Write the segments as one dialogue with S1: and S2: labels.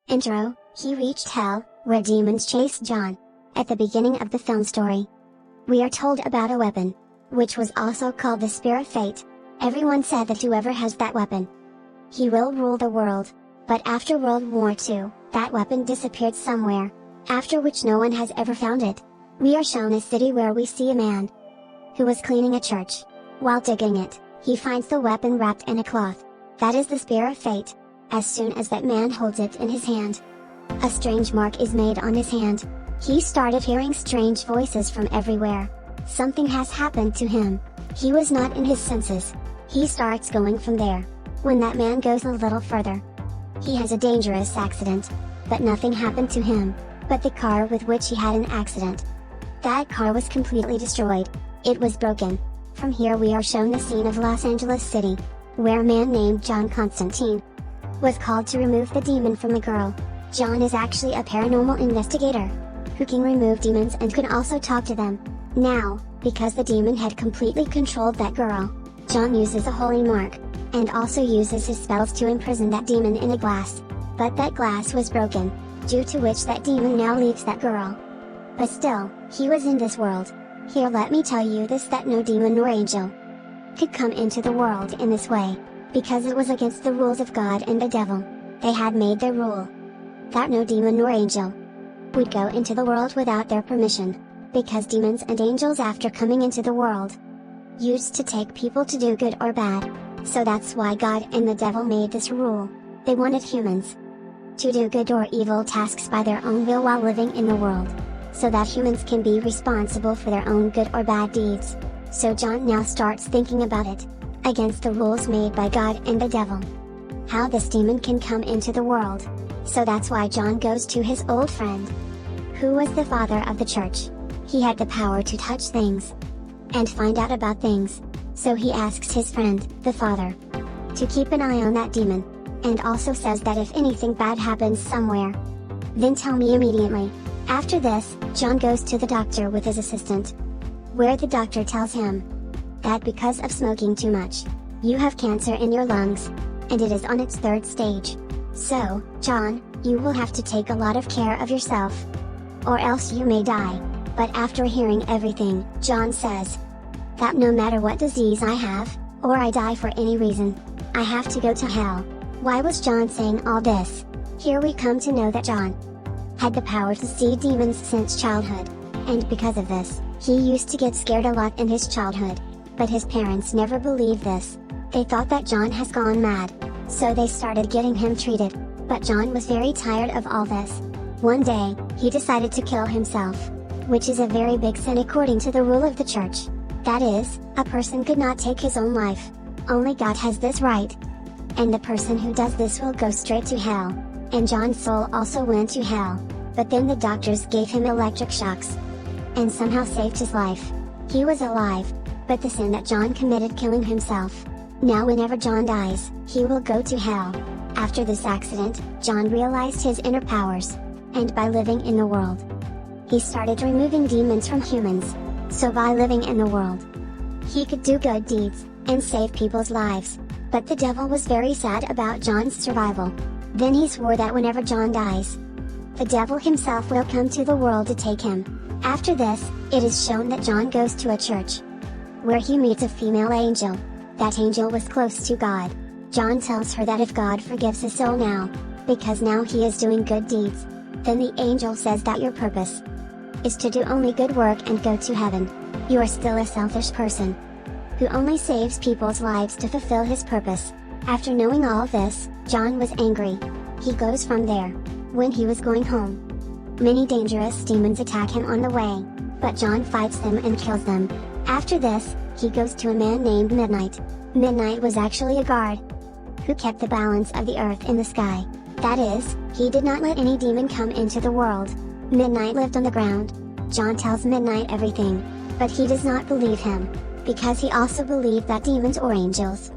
S1: Intro, he reached hell, where demons chased John. At the beginning of the film story, we are told about a weapon, which was also called the Spear of Fate. Everyone said that whoever has that weapon, he will rule the world. But after World War II, that weapon disappeared somewhere, after which no one has ever found it. We are shown a city where we see a man who was cleaning a church. While digging it, he finds the weapon wrapped in a cloth. That is the Spear of Fate. As soon as that man holds it in his hand, a strange mark is made on his hand. He started hearing strange voices from everywhere. Something has happened to him. He was not in his senses. He starts going from there. When that man goes a little further, he has a dangerous accident. But nothing happened to him, but the car with which he had an accident. That car was completely destroyed. It was broken. From here we are shown the scene of Los Angeles City, where a man named John Constantine was called to remove the demon from the girl. John is actually a paranormal investigator, who can remove demons and could also talk to them. Now, because the demon had completely controlled that girl, John uses a holy mark, and also uses his spells to imprison that demon in a glass. But that glass was broken, due to which that demon now leaves that girl. But still, he was in this world. Here let me tell you this, that no demon nor angel could come into the world in this way, because it was against the rules of God and the devil. They had made their rule that no demon nor angel would go into the world without their permission, because demons and angels after coming into the world used to take people to do good or bad. So that's why God and the devil made this rule. They wanted humans to do good or evil tasks by their own will while living in the world, so that humans can be responsible for their own good or bad deeds. So John now starts thinking about it, against the rules made by God and the devil, how this demon can come into the world. So that's why John goes to his old friend, who was the father of the church. He had the power to touch things and find out about things. So he asks his friend, the father, to keep an eye on that demon, and also says that if anything bad happens somewhere, then tell me immediately. After this, John goes to the doctor with his assistant, where the doctor tells him that because of smoking too much, you have cancer in your lungs, and it is on its 3rd stage. So, John, you will have to take a lot of care of yourself, or else you may die. But after hearing everything, John says that no matter what disease I have, or I die for any reason, I have to go to hell. Why was John saying all this? Here we come to know that John had the power to see demons since childhood, and because of this, he used to get scared a lot in his childhood. But his parents never believed this. They thought that John has gone mad, so they started getting him treated. But John was very tired of all this. One day, he decided to kill himself, which is a very big sin according to the rule of the church. That is, a person could not take his own life. Only God has this right. And the person who does this will go straight to hell. And John's soul also went to hell. But then the doctors gave him electric shocks, and somehow saved his life. He was alive, but the sin that John committed, killing himself. Now whenever John dies, he will go to hell. After this accident, John realized his inner powers, and by living in the world, he started removing demons from humans. So by living in the world, he could do good deeds, and save people's lives. But the devil was very sad about John's survival. Then he swore that whenever John dies, the devil himself will come to the world to take him. After this, it is shown that John goes to a church, where he meets a female angel. That angel was close to God. John tells her that if God forgives his soul now, because now he is doing good deeds, then the angel says that your purpose is to do only good work and go to heaven. You are still a selfish person, who only saves people's lives to fulfill his purpose. After knowing all this, John was angry. He goes from there. When he was going home, many dangerous demons attack him on the way, but John fights them and kills them. After this, he goes to a man named Midnight. Midnight was actually a guard, who kept the balance of the earth in the sky. That is, he did not let any demon come into the world. Midnight lived on the ground. John tells Midnight everything, but he does not believe him, because he also believed that demons or angels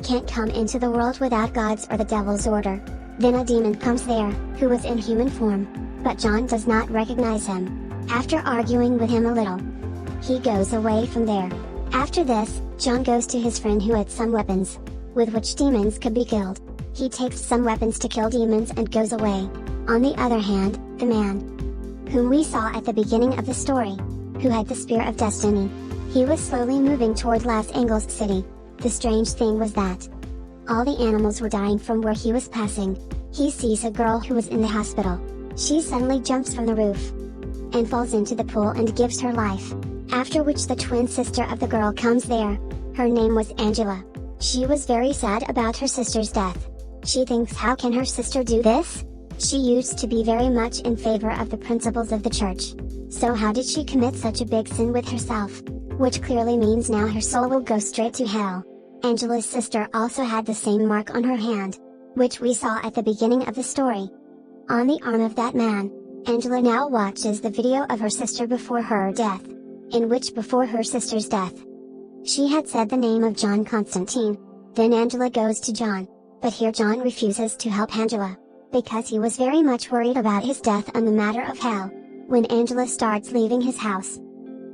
S1: can't come into the world without God's or the devil's order. Then a demon comes there, who was in human form, but John does not recognize him. After arguing with him a little, he goes away from there. After this, John goes to his friend who had some weapons, with which demons could be killed. He takes some weapons to kill demons and goes away. On the other hand, the man, whom we saw at the beginning of the story, who had the Spear of Destiny, he was slowly moving toward Los Angeles City. The strange thing was that all the animals were dying from where he was passing. He sees a girl who was in the hospital. She suddenly jumps from the roof and falls into the pool and gives her life, after which the twin sister of the girl comes there. Her name was Angela. She was very sad about her sister's death. She thinks, how can her sister do this? She used to be very much in favor of the principles of the church. So how did she commit such a big sin with herself? Which clearly means now her soul will go straight to hell. Angela's sister also had the same mark on her hand, which we saw at the beginning of the story. On the arm of that man, Angela now watches the video of her sister before her death, in which before her sister's death, she had said the name of John Constantine. Then Angela goes to John, but here John refuses to help Angela, because he was very much worried about his death and the matter of hell. When Angela starts leaving his house,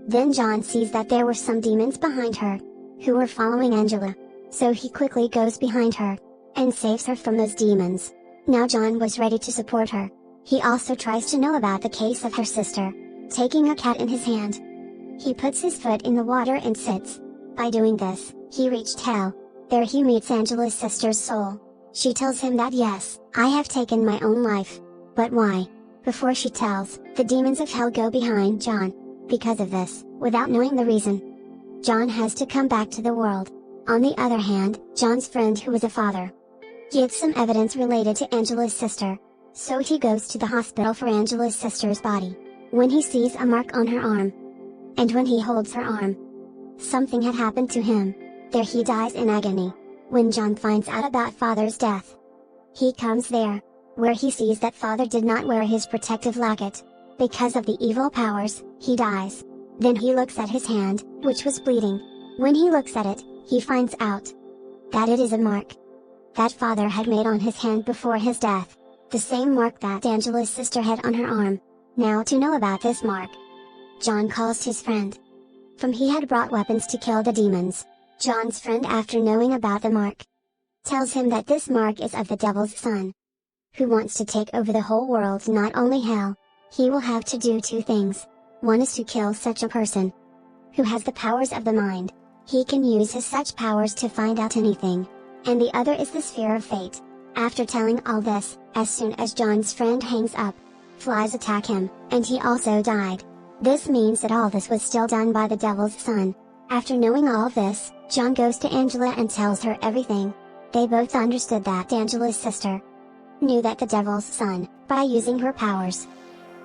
S1: then John sees that there were some demons behind her, who were following Angela. So he quickly goes behind her, and saves her from those demons. Now John was ready to support her. He also tries to know about the case of her sister. Taking a cat in his hand, he puts his foot in the water and sits. By doing this, he reached hell. There he meets Angela's sister's soul. She tells him that yes, I have taken my own life. But why? Before she tells, the demons of hell go behind John. Because of this, without knowing the reason, John has to come back to the world. On the other hand, John's friend, who was a father, gives some evidence related to Angela's sister. So he goes to the hospital for Angela's sister's body. When he sees a mark on her arm, and when he holds her arm, something had happened to him. There he dies in agony. When John finds out about father's death, he comes there, where he sees that father did not wear his protective locket. Because of the evil powers, he dies. Then he looks at his hand, which was bleeding. When he looks at it, he finds out that it is a mark that father had made on his hand before his death. The same mark that Angela's sister had on her arm. Now to know about this mark, John calls his friend. From he had brought weapons to kill the demons. John's friend, after knowing about the mark, tells him that this mark is of the devil's son, who wants to take over the whole world, not only hell. He will have to do two things. One is to kill such a person who has the powers of the mind. He can use his such powers to find out anything. And the other is the sphere of fate. After telling all this, as soon as John's friend hangs up, flies attack him, and he also died. This means that all this was still done by the devil's son. After knowing all this, John goes to Angela and tells her everything. They both understood that Angela's sister knew that the devil's son, by using her powers,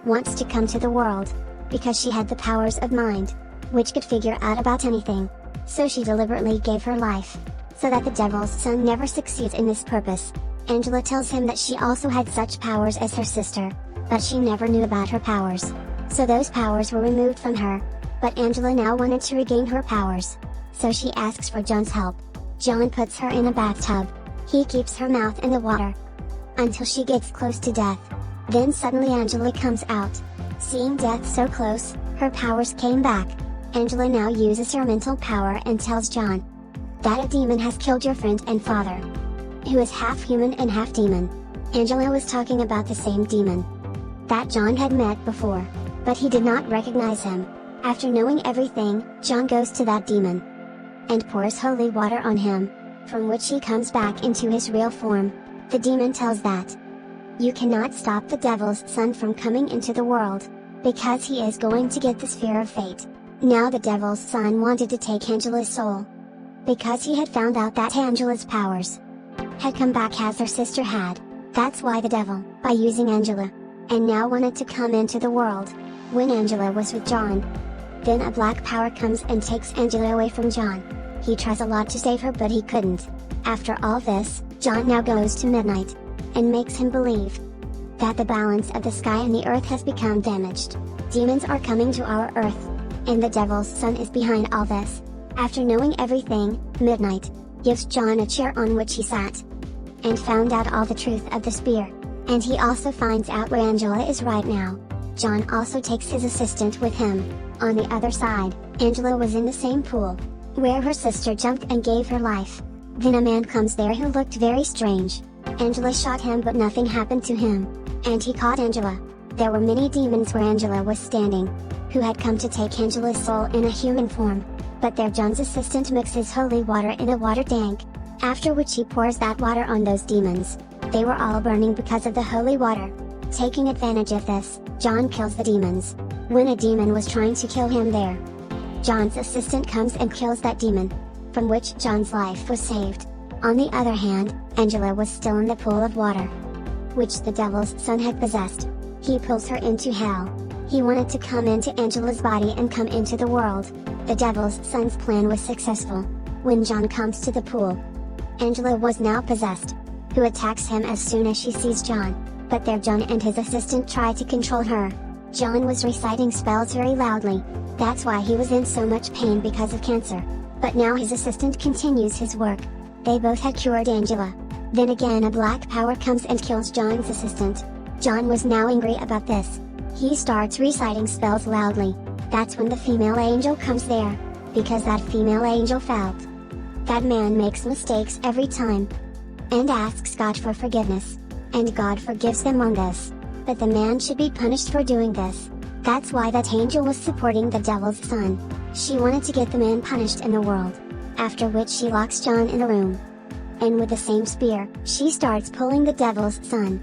S1: wants to come to the world, because she had the powers of mind, which could figure out about anything. So she deliberately gave her life, so that the devil's son never succeeds in this purpose. Angela tells him that she also had such powers as her sister, but she never knew about her powers. So those powers were removed from her. But Angela now wanted to regain her powers. So she asks for John's help. John puts her in a bathtub. He keeps her mouth in the water until she gets close to death. Then suddenly Angela comes out. Seeing death so close, her powers came back. Angela now uses her mental power and tells John that a demon has killed your friend and father, who is half human and half demon. Angela was talking about the same demon that John had met before, but he did not recognize him. After knowing everything, John goes to that demon and pours holy water on him, from which he comes back into his real form. The demon tells that you cannot stop the devil's son from coming into the world, because he is going to get the sphere of fate. Now the devil's son wanted to take Angela's soul, because he had found out that Angela's powers had come back as her sister had. That's why the devil, by using Angela, and now wanted to come into the world. When Angela was with John, then a black power comes and takes Angela away from John. He tries a lot to save her, but he couldn't. After all this, John now goes to Midnight, and makes him believe that the balance of the sky and the earth has become damaged. Demons are coming to our earth, and the devil's son is behind all this. After knowing everything, Midnight gives John a chair on which he sat, and found out all the truth of the spear. And he also finds out where Angela is right now. John also takes his assistant with him. On the other side, Angela was in the same pool, where her sister jumped and gave her life. Then a man comes there who looked very strange. Angela shot him, but nothing happened to him. and he caught Angela. There were many demons where Angela was standing, who had come to take Angela's soul in a human form. But there John's assistant mixes holy water in a water tank, after which he pours that water on those demons. They were all burning because of the holy water. Taking advantage of this, John kills the demons. When a demon was trying to kill him there, John's assistant comes and kills that demon, from which John's life was saved. On the other hand, Angela was still in the pool of water, which the devil's son had possessed. He pulls her into hell. He wanted to come into Angela's body and come into the world. The devil's son's plan was successful. When John comes to the pool, Angela was now possessed, who attacks him as soon as she sees John. But there John and his assistant try to control her. John was reciting spells very loudly. That's why he was in so much pain because of cancer. But now his assistant continues his work. They both had cured Angela. Then again a black power comes and kills John's assistant. John was now angry about this. He starts reciting spells loudly. That's when the female angel comes there, because that female angel felt that man makes mistakes every time, and asks God for forgiveness. And God forgives them on this. But the man should be punished for doing this. That's why that angel was supporting the devil's son. She wanted to get the man punished in the world. After which she locks John in a room. And with the same spear, she starts pulling the devil's son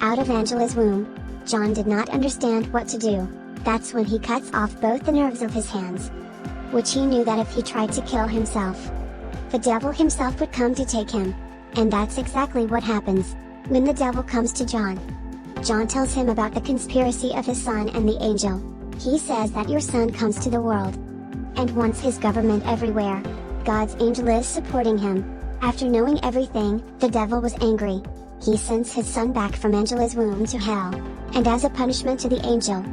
S1: out of Angela's womb. John did not understand what to do. That's when he cuts off both the nerves of his hands, which he knew that if he tried to kill himself, the devil himself would come to take him. And that's exactly what happens. When the devil comes to John, John tells him about the conspiracy of his son and the angel. He says that your son comes to the world and wants his government everywhere. God's angel is supporting him. After knowing everything, the devil was angry. He sends his son back from Angela's womb to hell, and as a punishment to the angel,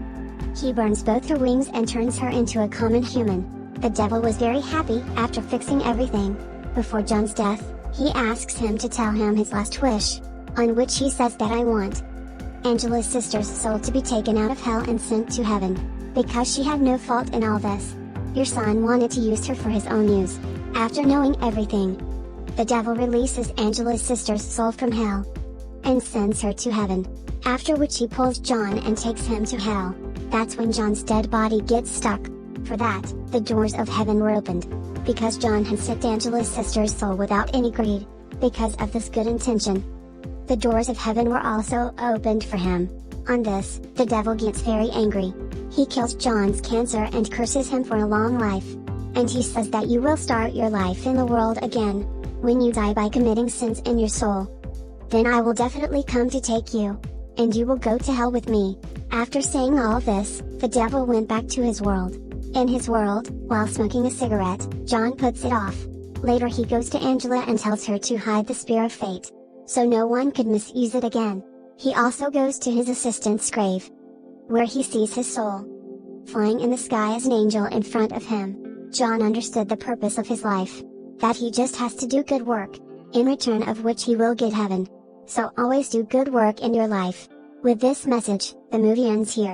S1: he burns both her wings and turns her into a common human. The devil was very happy. After fixing everything, before John's death, he asks him to tell him his last wish, on which he says that I want Angela's sister's soul to be taken out of hell and sent to heaven, because she had no fault in all this. Your son wanted to use her for his own use. After knowing everything, the devil releases Angela's sister's soul from hell, and sends her to heaven, after which he pulls John and takes him to hell. That's when John's dead body gets stuck. For that, the doors of heaven were opened, because John had sent Angela's sister's soul without any greed. Because of this good intention, the doors of heaven were also opened for him. On this, the devil gets very angry. He kills John's cancer and curses him for a long life. And he says that you will start your life in the world again, when you die by committing sins in your soul. Then I will definitely come to take you, and you will go to hell with me. After saying all this, the devil went back to his world. In his world, while smoking a cigarette, John puts it off. Later he goes to Angela and tells her to hide the spear of fate, so no one could misuse it again. He also goes to his assistant's grave, where he sees his soul flying in the sky as an angel in front of him. John understood the purpose of his life, that he just has to do good work, in return of which he will get heaven. So always do good work in your life. With this message, the movie ends here.